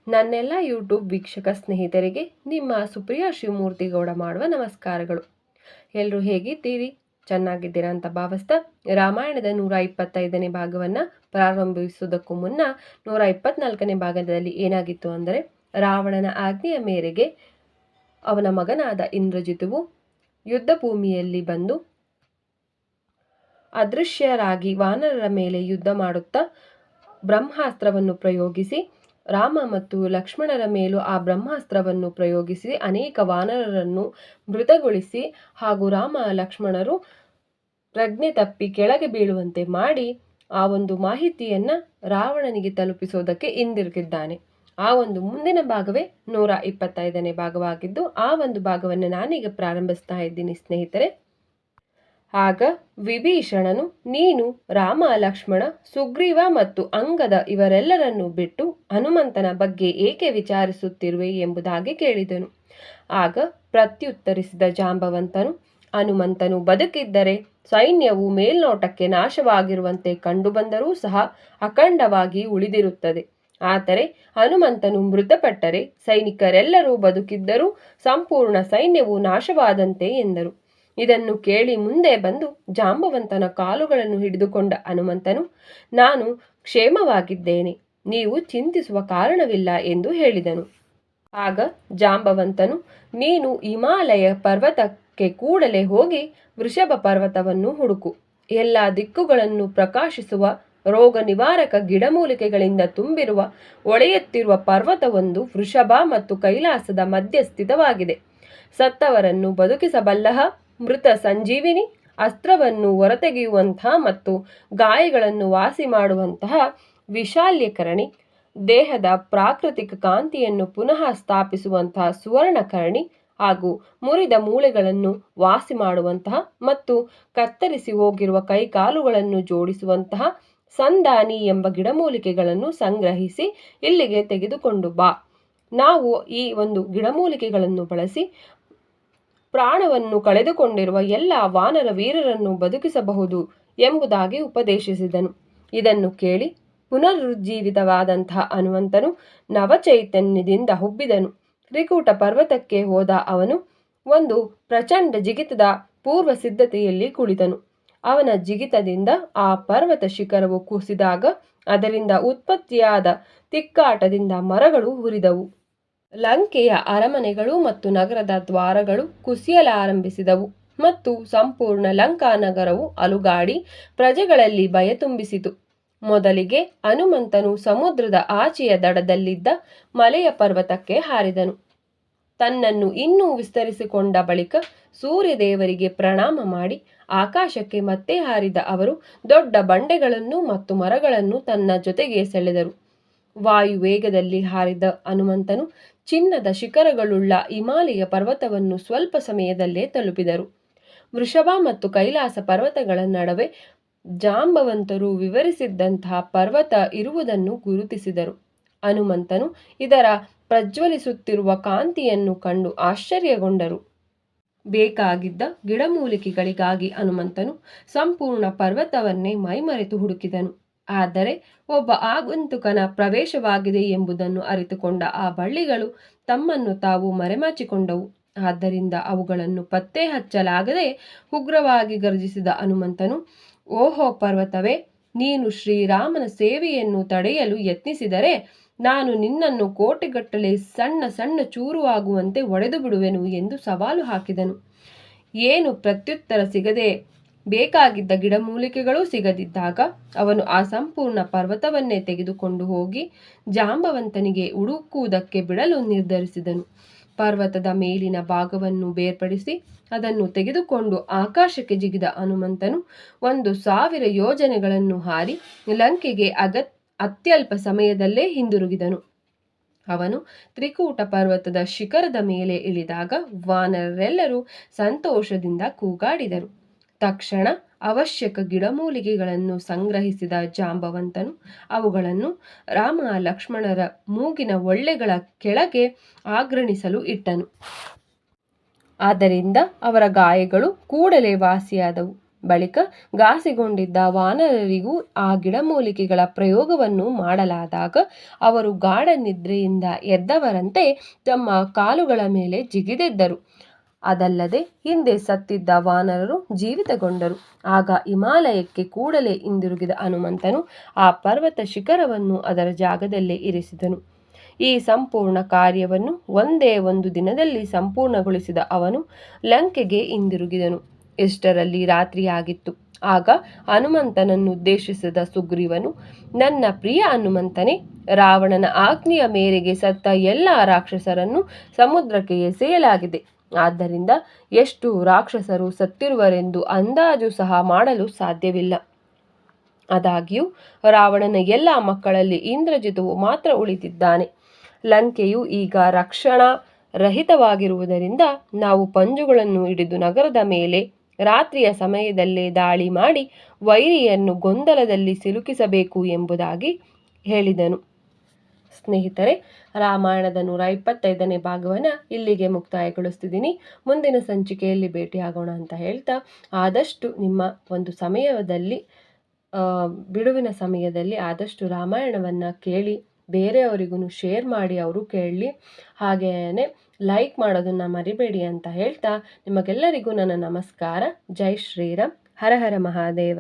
ನನ್ನೆಲ್ಲ ಯೂಟ್ಯೂಬ್ ವೀಕ್ಷಕ ಸ್ನೇಹಿತರಿಗೆ ನಿಮ್ಮ ಸುಪ್ರಿಯಾ ಶಿವಮೂರ್ತಿಗೌಡ ಮಾಡುವ ನಮಸ್ಕಾರಗಳು. ಎಲ್ಲರೂ ಹೇಗಿದ್ದೀರಿ? ಚೆನ್ನಾಗಿದ್ದೀರಾ ಅಂತ ಭಾವಿಸ್ತಾ ರಾಮಾಯಣದ 125ನೇ ಭಾಗವನ್ನು ಪ್ರಾರಂಭಿಸುವುದಕ್ಕೂ ಮುನ್ನ 124ನೇ ಭಾಗದಲ್ಲಿ ಏನಾಗಿತ್ತು ಅಂದರೆ, ರಾವಣನ ಆಜ್ಞೆಯ ಮೇರೆಗೆ ಅವನ ಮಗನಾದ ಇಂದ್ರಜಿತುವು ಯುದ್ಧ ಭೂಮಿಯಲ್ಲಿ ಬಂದು ಅದೃಶ್ಯರಾಗಿ ವಾನರರ ಮೇಲೆ ಯುದ್ಧ ಮಾಡುತ್ತಾ ಬ್ರಹ್ಮಾಸ್ತ್ರವನ್ನು ಪ್ರಯೋಗಿಸಿ ರಾಮ ಮತ್ತು ಲಕ್ಷ್ಮಣರ ಮೇಲೂ ಆ ಬ್ರಹ್ಮಾಸ್ತ್ರವನ್ನು ಪ್ರಯೋಗಿಸಿ ಅನೇಕ ವಾನರರನ್ನು ಮೃತಗೊಳಿಸಿ ಹಾಗೂ ರಾಮ ಲಕ್ಷ್ಮಣರು ಪ್ರಜ್ಞೆ ತಪ್ಪಿ ಕೆಳಗೆ ಬೀಳುವಂತೆ ಮಾಡಿ ಆ ಒಂದು ಮಾಹಿತಿಯನ್ನ ರಾವಣನಿಗೆ ತಲುಪಿಸೋದಕ್ಕೆ ಹಿಂದಿರುಗಿದ್ದಾನೆ. ಆ ಒಂದು ಮುಂದಿನ ಭಾಗವೇ 125ನೇ ಭಾಗವಾಗಿದ್ದು, ಆ ಒಂದು ಭಾಗವನ್ನು ನಾನೀಗ ಪ್ರಾರಂಭಿಸ್ತಾ ಇದ್ದೀನಿ ಸ್ನೇಹಿತರೆ. ಆಗ ವಿಭೀಷಣನು, ನೀನು ರಾಮ ಲಕ್ಷ್ಮಣ ಸುಗ್ರೀವ ಮತ್ತು ಅಂಗದ ಇವರೆಲ್ಲರನ್ನು ಬಿಟ್ಟು ಹನುಮಂತನ ಬಗ್ಗೆ ಏಕೆ ವಿಚಾರಿಸುತ್ತಿರುವೆ ಎಂಬುದಾಗಿ ಕೇಳಿದನು. ಆಗ ಪ್ರತ್ಯುತ್ತರಿಸಿದ ಜಾಂಬವಂತನು, ಹನುಮಂತನು ಬದುಕಿದ್ದರೆ ಸೈನ್ಯವು ಮೇಲ್ನೋಟಕ್ಕೆ ನಾಶವಾಗಿರುವಂತೆ ಕಂಡುಬಂದರೂ ಸಹ ಅಖಂಡವಾಗಿ ಉಳಿದಿರುತ್ತದೆ. ಆದರೆ ಹನುಮಂತನು ಮೃತಪಟ್ಟರೆ ಸೈನಿಕರೆಲ್ಲರೂ ಬದುಕಿದ್ದರೂ ಸಂಪೂರ್ಣ ಸೈನ್ಯವು ನಾಶವಾದಂತೆ ಎಂದರು. ಇದನ್ನು ಕೇಳಿ ಮುಂದೆ ಬಂದು ಜಾಂಬವಂತನ ಕಾಲುಗಳನ್ನು ಹಿಡಿದುಕೊಂಡ ಹನುಮಂತನು, ನಾನು ಕ್ಷೇಮವಾಗಿದ್ದೇನೆ, ನೀವು ಚಿಂತಿಸುವ ಕಾರಣವಿಲ್ಲ ಎಂದು ಹೇಳಿದನು. ಆಗ ಜಾಂಬವಂತನು, ನೀನು ಹಿಮಾಲಯ ಪರ್ವತಕ್ಕೆ ಕೂಡಲೇ ಹೋಗಿ ವೃಷಭ ಪರ್ವತವನ್ನು ಹುಡುಕು. ಎಲ್ಲ ದಿಕ್ಕುಗಳನ್ನು ಪ್ರಕಾಶಿಸುವ ರೋಗ ನಿವಾರಕ ಗಿಡಮೂಲಿಕೆಗಳಿಂದ ತುಂಬಿರುವ ಒಳೆಯುತ್ತಿರುವ ಪರ್ವತವೊಂದು ವೃಷಭ ಮತ್ತು ಕೈಲಾಸದ ಮಧ್ಯ ಸ್ಥಿತವಾಗಿದೆ. ಸತ್ತವರನ್ನು ಬದುಕಿಸಬಲ್ಲಹ ಮೃತ ಸಂಜೀವಿನಿ, ಅಸ್ತ್ರವನ್ನು ಹೊರತೆಗೆಯುವಂತಹ ಮತ್ತು ಗಾಯಗಳನ್ನು ವಾಸಿ ಮಾಡುವಂತಹ ವಿಶಾಲ್ಯಕರಣಿ, ದೇಹದ ಪ್ರಾಕೃತಿಕ ಕಾಂತಿಯನ್ನು ಪುನಃ ಸ್ಥಾಪಿಸುವಂತಹ ಸುವರ್ಣಕರಣಿ ಹಾಗೂ ಮುರಿದ ಮೂಳೆಗಳನ್ನು ವಾಸಿ ಮಾಡುವಂತಹ ಮತ್ತು ಕತ್ತರಿಸಿ ಹೋಗಿರುವ ಕೈಕಾಲುಗಳನ್ನು ಜೋಡಿಸುವಂತಹ ಸಂದಾನಿ ಎಂಬ ಗಿಡಮೂಲಿಕೆಗಳನ್ನು ಸಂಗ್ರಹಿಸಿ ಇಲ್ಲಿಗೆ ತೆಗೆದುಕೊಂಡು ಬಾ. ನಾವು ಈ ಒಂದು ಗಿಡಮೂಲಿಕೆಗಳನ್ನು ಬಳಸಿ ಪ್ರಾಣವನ್ನು ಕಳೆದುಕೊಂಡಿರುವ ಎಲ್ಲ ವಾನರ ವೀರರನ್ನು ಬದುಕಿಸಬಹುದು ಎಂಬುದಾಗಿ ಉಪದೇಶಿಸಿದನು. ಇದನ್ನು ಕೇಳಿ ಪುನರುಜ್ಜೀವಿತವಾದಂತಹ ಹನುಮಂತನು ನವಚೈತನ್ಯದಿಂದ ಹುಬ್ಬಿದನು. ತ್ರಿಕೂಟ ಪರ್ವತಕ್ಕೆ ಹೋದ ಅವನು ಒಂದು ಪ್ರಚಂಡ ಜಿಗಿತದ ಪೂರ್ವ ಸಿದ್ಧತೆಯಲ್ಲಿ ಕುಳಿತನು. ಅವನ ಜಿಗಿತದಿಂದ ಆ ಪರ್ವತ ಶಿಖರವು ಕುಸಿದಾಗ ಅದರಿಂದ ಉತ್ಪತ್ತಿಯಾದ ತಿಕ್ಕಾಟದಿಂದ ಮರಗಳು ಹುರಿದವು. ಲಂಕೆಯ ಅರಮನೆಗಳು ಮತ್ತು ನಗರದ ದ್ವಾರಗಳು ಕುಸಿಯಲಾರಂಭಿಸಿದವು ಮತ್ತು ಸಂಪೂರ್ಣ ಲಂಕಾ ನಗರವು ಅಲುಗಾಡಿ ಪ್ರಜೆಗಳಲ್ಲಿ ಭಯ ತುಂಬಿಸಿತು. ಮೊದಲಿಗೆ ಹನುಮಂತನು ಸಮುದ್ರದ ಆಚೆಯ ದಡದಲ್ಲಿದ್ದ ಮಲೆಯ ಪರ್ವತಕ್ಕೆ ಹಾರಿದನು. ತನ್ನನ್ನು ಇನ್ನೂ ವಿಸ್ತರಿಸಿಕೊಂಡ ಬಳಿಕ ಸೂರ್ಯದೇವರಿಗೆ ಪ್ರಣಾಮ ಮಾಡಿ ಆಕಾಶಕ್ಕೆ ಮತ್ತೆ ಹಾರಿದ ಅವರು ದೊಡ್ಡ ಬಂಡೆಗಳನ್ನು ಮತ್ತು ಮರಗಳನ್ನು ತನ್ನ ಜೊತೆಗೆ ಸೆಳೆದರು. ವಾಯು ವೇಗದಲ್ಲಿ ಹಾರಿದ ಹನುಮಂತನು ಚಿನ್ನದ ಶಿಖರಗಳುಳ್ಳ ಹಿಮಾಲಯ ಪರ್ವತವನ್ನು ಸ್ವಲ್ಪ ಸಮಯದಲ್ಲೇ ತಲುಪಿದರು. ವೃಷಭ ಮತ್ತು ಕೈಲಾಸ ಪರ್ವತಗಳ ನಡುವೆ ಜಾಂಬವಂತರು ವಿವರಿಸಿದ್ದಂತಹ ಪರ್ವತ ಇರುವುದನ್ನು ಗುರುತಿಸಿದರು. ಹನುಮಂತನು ಇದರ ಪ್ರಜ್ವಲಿಸುತ್ತಿರುವ ಕಾಂತಿಯನ್ನು ಕಂಡು ಆಶ್ಚರ್ಯಗೊಂಡರು. ಬೇಕಾಗಿದ್ದ ಗಿಡಮೂಲಿಕೆಗಳಿಗಾಗಿ ಹನುಮಂತನು ಸಂಪೂರ್ಣ ಪರ್ವತವನ್ನೇ ಮೈಮರೆತು ಹುಡುಕಿದನು. ಆದರೆ ಒಬ್ಬ ಆಗಂತುಕನ ಪ್ರವೇಶವಾಗಿದೆ ಎಂಬುದನ್ನು ಅರಿತುಕೊಂಡ ಆ ಬಳ್ಳಿಗಳು ತಮ್ಮನ್ನು ತಾವು ಮರೆಮಾಚಿಕೊಂಡವು. ಆದ್ದರಿಂದ ಅವುಗಳನ್ನು ಪತ್ತೆ ಹಚ್ಚಲಾಗದೆ ಉಗ್ರವಾಗಿ ಗರ್ಜಿಸಿದ ಹನುಮಂತನು, ಓಹೋ ಪರ್ವತವೇ, ನೀನು ಶ್ರೀರಾಮನ ಸೇವೆಯನ್ನು ತಡೆಯಲು ಯತ್ನಿಸಿದರೆ ನಾನು ನಿನ್ನನ್ನು ಕೋಟೆಗಟ್ಟಲೆ ಸಣ್ಣ ಸಣ್ಣ ಚೂರುವಾಗುವಂತೆ ಒಡೆದು ಬಿಡುವೆನು ಎಂದು ಸವಾಲು ಹಾಕಿದನು. ಏನು ಪ್ರತ್ಯುತ್ತರ ಸಿಗದೆ ಬೇಕಾಗಿದ್ದ ಗಿಡಮೂಲಿಕೆಗಳೂ ಸಿಗದಿದ್ದಾಗ ಅವನು ಆ ಸಂಪೂರ್ಣ ಪರ್ವತವನ್ನೇ ತೆಗೆದುಕೊಂಡು ಹೋಗಿ ಜಾಂಬವಂತನಿಗೆ ಹುಡುಕುವುದಕ್ಕೆ ಬಿಡಲು ನಿರ್ಧರಿಸಿದನು. ಪರ್ವತದ ಮೇಲಿನ ಭಾಗವನ್ನು ಬೇರ್ಪಡಿಸಿ ಅದನ್ನು ತೆಗೆದುಕೊಂಡು ಆಕಾಶಕ್ಕೆ ಜಿಗಿದ ಹನುಮಂತನು 1000 ಯೋಜನೆಗಳನ್ನು ಹಾರಿ ಲಂಕೆಗೆ ಅತ್ಯಲ್ಪ ಸಮಯದಲ್ಲೇ ಹಿಂದಿರುಗಿದನು. ಅವನು ತ್ರಿಕೂಟ ಪರ್ವತದ ಶಿಖರದ ಮೇಲೆ ಇಳಿದಾಗ ವಾನರರೆಲ್ಲರೂ ಸಂತೋಷದಿಂದ ಕೂಗಾಡಿದರು. ತಕ್ಷಣ ಅವಶ್ಯಕ ಗಿಡಮೂಲಿಕೆಗಳನ್ನು ಸಂಗ್ರಹಿಸಿದ ಜಾಂಬವಂತನು ಅವುಗಳನ್ನು ರಾಮ ಲಕ್ಷ್ಮಣರ ಮೂಗಿನ ಒಳ್ಳೆಗಳ ಕೆಳಗೆ ಆಗ್ರಣಿಸಲು ಇಟ್ಟನು. ಆದ್ದರಿಂದ ಅವರ ಗಾಯಗಳು ಕೂಡಲೇ ವಾಸಿಯಾದವು. ಬಳಿಕ ಘಾಸಿಗೊಂಡಿದ್ದ ವಾನರರಿಗೂ ಆ ಗಿಡಮೂಲಿಕೆಗಳ ಪ್ರಯೋಗವನ್ನು ಮಾಡಲಾದಾಗ ಅವರು ಗಾಢ ನಿದ್ರೆಯಿಂದ ಎದ್ದವರಂತೆ ತಮ್ಮ ಕಾಲುಗಳ ಮೇಲೆ ಜಿಗಿದೆದ್ದರು. ಅದಲ್ಲದೆ ಹಿಂದೆ ಸತ್ತಿದ್ದ ವಾನರರು ಜೀವಿತಗೊಂಡರು. ಆಗ ಹಿಮಾಲಯಕ್ಕೆ ಕೂಡಲೇ ಹಿಂದಿರುಗಿದ ಹನುಮಂತನು ಆ ಪರ್ವತ ಶಿಖರವನ್ನು ಅದರ ಜಾಗದಲ್ಲೇ ಇರಿಸಿದನು. ಈ ಸಂಪೂರ್ಣ ಕಾರ್ಯವನ್ನು ಒಂದೇ ಒಂದು ದಿನದಲ್ಲಿ ಸಂಪೂರ್ಣಗೊಳಿಸಿದ ಅವನು ಲಂಕೆಗೆ ಹಿಂದಿರುಗಿದನು. ಇಷ್ಟರಲ್ಲಿ ರಾತ್ರಿಯಾಗಿತ್ತು. ಆಗ ಹನುಮಂತನನ್ನು ಉದ್ದೇಶಿಸಿದ ಸುಗ್ರೀವನು, ನನ್ನ ಪ್ರಿಯ ಹನುಮಂತನೇ, ರಾವಣನ ಆಜ್ಞೆಯ ಮೇರೆಗೆ ಸತ್ತ ಎಲ್ಲ ರಾಕ್ಷಸರನ್ನು ಸಮುದ್ರಕ್ಕೆ ಎಸೆಯಲಾಗಿದೆ. ಆದ್ದರಿಂದ ಎಷ್ಟು ರಾಕ್ಷಸರು ಸತ್ತಿರುವರೆಂದು ಅಂದಾಜು ಸಹ ಮಾಡಲು ಸಾಧ್ಯವಿಲ್ಲ. ಆದಾಗ್ಯೂ ರಾವಣನ ಎಲ್ಲ ಮಕ್ಕಳಲ್ಲಿ ಇಂದ್ರಜಿತುವು ಮಾತ್ರ ಉಳಿದಿದ್ದಾನೆ. ಲಂಕೆಯು ಈಗ ರಕ್ಷಣಾ ರಹಿತವಾಗಿರುವುದರಿಂದ ನಾವು ಪಂಜುಗಳನ್ನು ಹಿಡಿದು ನಗರದ ಮೇಲೆ ರಾತ್ರಿಯ ಸಮಯದಲ್ಲೇ ದಾಳಿ ಮಾಡಿ ವೈರಿಯನ್ನು ಗೊಂದಲದಲ್ಲಿ ಸಿಲುಕಿಸಬೇಕು ಎಂಬುದಾಗಿ ಹೇಳಿದನು. ಸ್ನೇಹಿತರೆ, ರಾಮಾಯಣದ 125ನೇ ಭಾಗವನ್ನು ಇಲ್ಲಿಗೆ ಮುಕ್ತಾಯಗೊಳಿಸ್ತಿದ್ದೀನಿ. ಮುಂದಿನ ಸಂಚಿಕೆಯಲ್ಲಿ ಭೇಟಿಯಾಗೋಣ ಅಂತ ಹೇಳ್ತಾ, ಆದಷ್ಟು ನಿಮ್ಮ ಒಂದು ಸಮಯದಲ್ಲಿ ಬಿಡುವಿನ ಸಮಯದಲ್ಲಿ ಆದಷ್ಟು ರಾಮಾಯಣವನ್ನು ಕೇಳಿ ಬೇರೆಯವರಿಗೂ ಶೇರ್ ಮಾಡಿ ಅವರು ಕೇಳಲಿ. ಹಾಗೆಯೇ ಲೈಕ್ ಮಾಡೋದನ್ನು ಮರಿಬೇಡಿ ಅಂತ ಹೇಳ್ತಾ, ನಿಮಗೆಲ್ಲರಿಗೂ ನನ್ನ ನಮಸ್ಕಾರ. ಜೈ ಶ್ರೀರಾಮ್. ಹರ ಹರ ಮಹಾದೇವ.